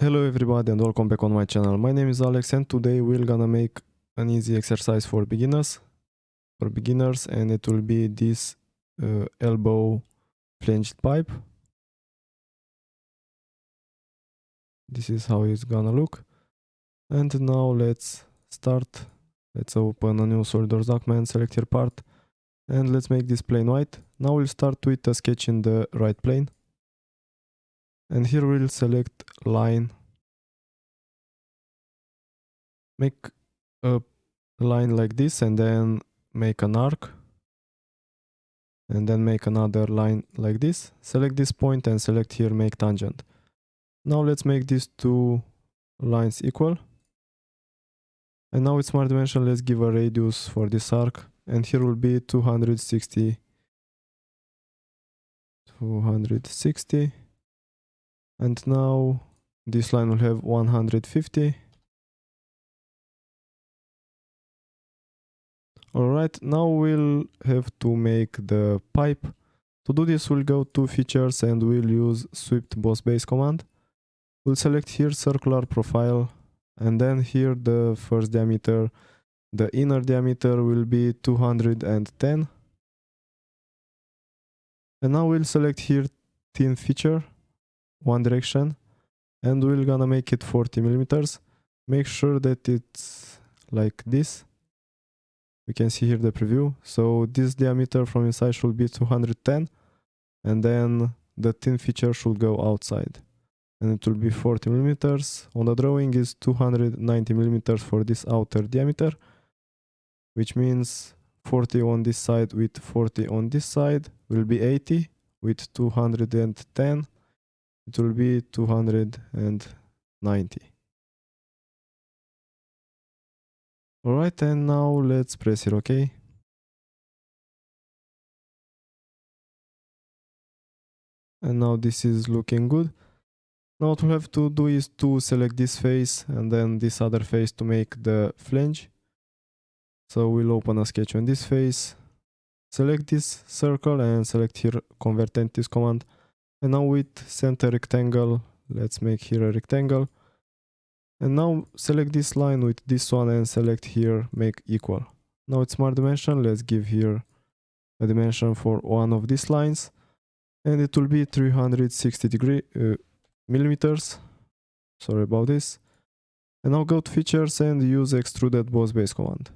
Hello everybody and welcome back on my channel. My name is Alex and today we're gonna make an easy exercise for beginners, and it will be this elbow flanged pipe. This is how it's gonna look. And now let's start. Let's open a new SolidWorks document, select your part, and let's make this plane white. Now we'll start with a sketch in the right plane. And here we'll select line. Make a line like this and then make an arc. And then make another line like this. Select this point and select here make tangent. Now let's make these two lines equal. And now with smart dimension, let's give a radius for this arc. And here will be 260. And now this line will have 150. Alright, now we'll have to make the pipe. To do this, we'll go to features and we'll use swept boss base command. We'll select here circular profile and then here the first diameter. The inner diameter will be 210. And now we'll select here thin feature, one direction, and we're gonna make it 40 millimeters. Make sure that it's like this. We can see here the preview. So this diameter from inside should be 210 and then the thin feature should go outside and it will be 40 millimeters. On the drawing is 290 millimeters for this outer diameter, which means 40 on this side with 40 on this side will be 80. With 210 it will be 290. Alright, and now let's press here OK. And now this is looking good. Now what we have to do is to select this face and then this other face to make the flange. So we'll open a sketch on this face, select this circle and select here convert entities command. And now with center rectangle, let's make here a rectangle. And now select this line with this one and select here make equal. Now it's smart dimension, let's give here a dimension for one of these lines and it will be 360 millimeters. Sorry about this. And now go to features and use extruded boss base command.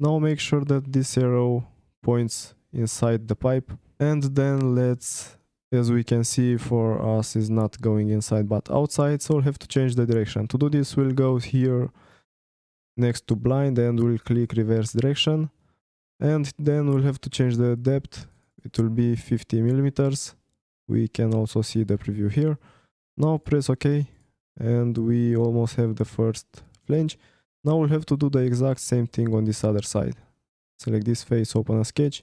Now make sure that this arrow points inside the pipe and then let's, as we can see for us is not going inside but outside, so we'll have to change the direction. To do this we'll go here next to blind and we'll click reverse direction and then we'll have to change the depth. It will be 50 millimeters. We can also see the preview here. Now press OK and we almost have the first flange. Now we'll have to do the exact same thing on this other side. Select this face, open a sketch,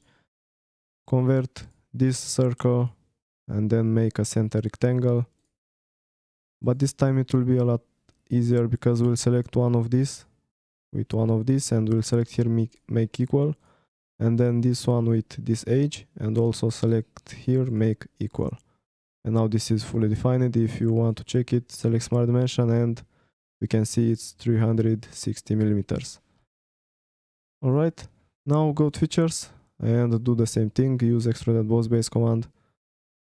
convert this circle and then make a center rectangle. But this time it will be a lot easier because we'll select one of these with one of these and we'll select here make equal and then this one with this edge and also select here make equal. And now this is fully defined. If you want to check it, select smart dimension and we can see it's 360 millimeters. Alright, now go to features and do the same thing, use extruded boss base command.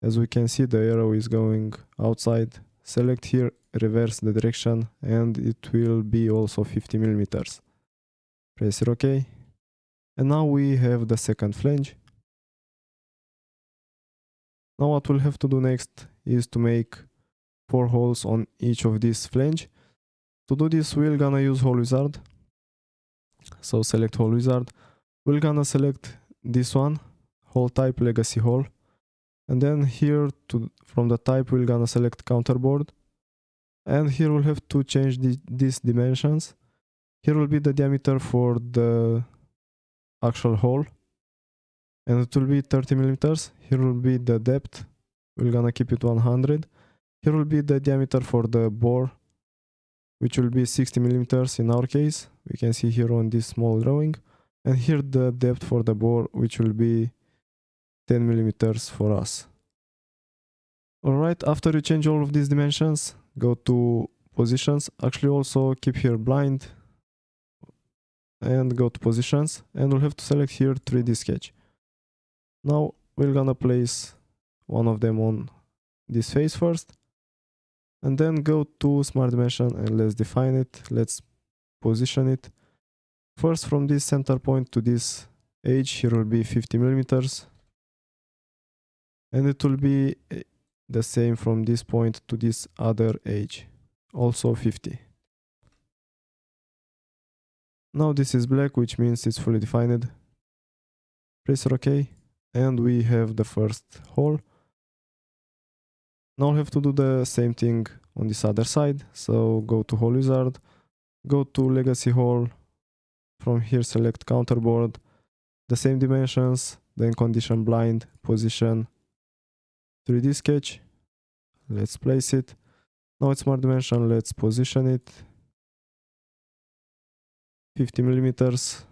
As we can see the arrow is going outside. Select here reverse the direction and it will be also 50 millimeters. Press here OK. And now we have the second flange. Now what we'll have to do next is to make 4 holes on each of these flange. To do this we're gonna use hole wizard. So select hole wizard. We're gonna select this one, hole type legacy hole. And then here from the type we're gonna select counterboard. And here we'll have to change these dimensions. Here will be the diameter for the actual hole. And it will be 30 millimeters. Here will be the depth. We're gonna keep it 100. Here will be the diameter for the bore, which will be 60 millimeters in our case. We can see here on this small drawing. And here the depth for the bore, which will be 10 millimeters for us. Alright, after you change all of these dimensions, go to positions, actually also keep here blind and go to positions, and we'll have to select here 3D sketch. Now we're gonna place one of them on this face first, and then go to smart dimension and let's define it, let's position it. First, from this center point to this edge, here will be 50 millimeters, and it will be the same from this point to this other edge, also 50. Now this is black, which means it's fully defined. Press OK, and we have the first hole. Now we have to do the same thing on this other side, so go to hole wizard, go to legacy hole, from here select counterboard, the same dimensions, then condition blind, position, 3D sketch, let's place it. Now it's smart dimension, let's position it, 50 millimeters,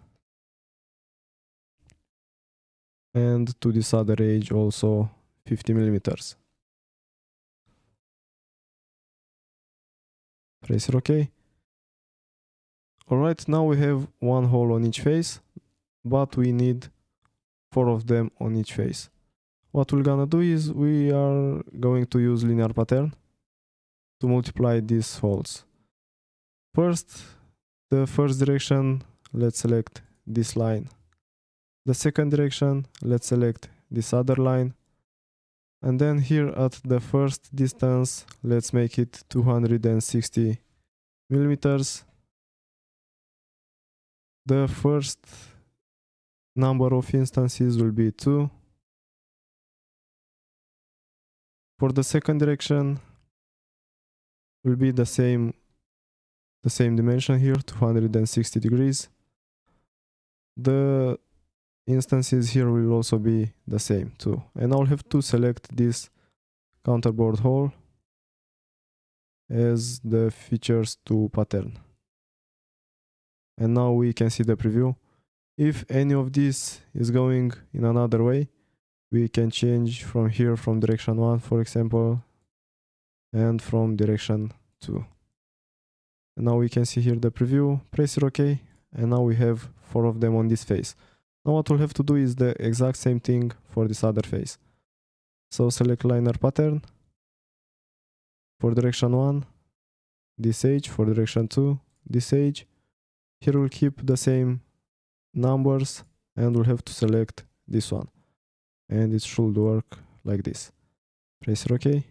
and to this other edge also 50 millimeters. Press OK. Alright, now we have one hole on each face, but we need 4 of them on each face. What we're gonna do is we are going to use linear pattern to multiply these holes. First, the first direction, let's select this line. The second direction, let's select this other line. And then here at the first distance, let's make it 260 millimeters. The first number of instances will be 2. For the second direction, will be the same dimension here, 260 degrees. The instances here will also be the same too. And I'll have to select this counterboard hole as the features to pattern. And now we can see the preview. If any of this is going in another way, we can change from here, from direction 1 for example, and from direction 2. And now we can see here the preview, press OK, and now we have 4 of them on this face. Now what we'll have to do is the exact same thing for this other face. So select linear pattern, for direction 1, this edge, for direction 2, this edge. Here we'll keep the same numbers and we'll have to select this one. And it should work like this. Press OK.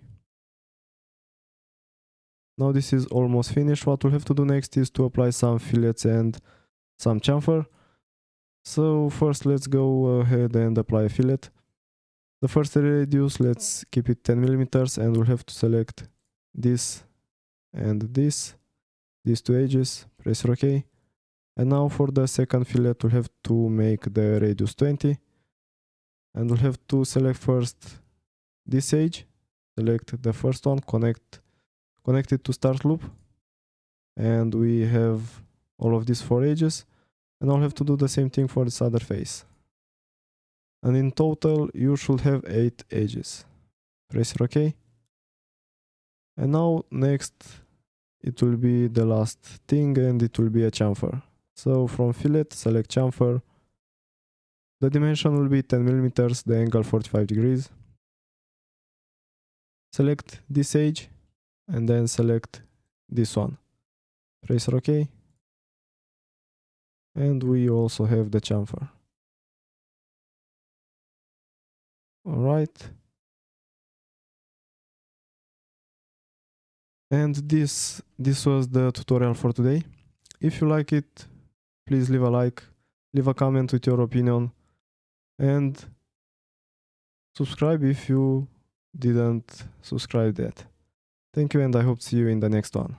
Now this is almost finished. What we'll have to do next is to apply some fillets and some chamfer. So first let's go ahead and apply a fillet. The first radius, let's keep it 10 millimeters, and we'll have to select this and these 2 edges. Press OK. And now for the second fillet, we'll have to make the radius 20. And we'll have to select first this edge, select the first one, connect it to start loop. And we have all of these 4 edges. And I'll have to do the same thing for this other face. And in total, you should have 8 edges. Press OK. And now next, it will be the last thing, and it will be a chamfer. So from fillet, select chamfer. The dimension will be 10 millimeters, the angle 45 degrees. Select this edge and then select this one. Press OK. And we also have the chamfer. Alright. And this was the tutorial for today. If you like it, please leave a like, leave a comment with your opinion, and subscribe if you didn't subscribe yet. Thank you, and I hope to see you in the next one.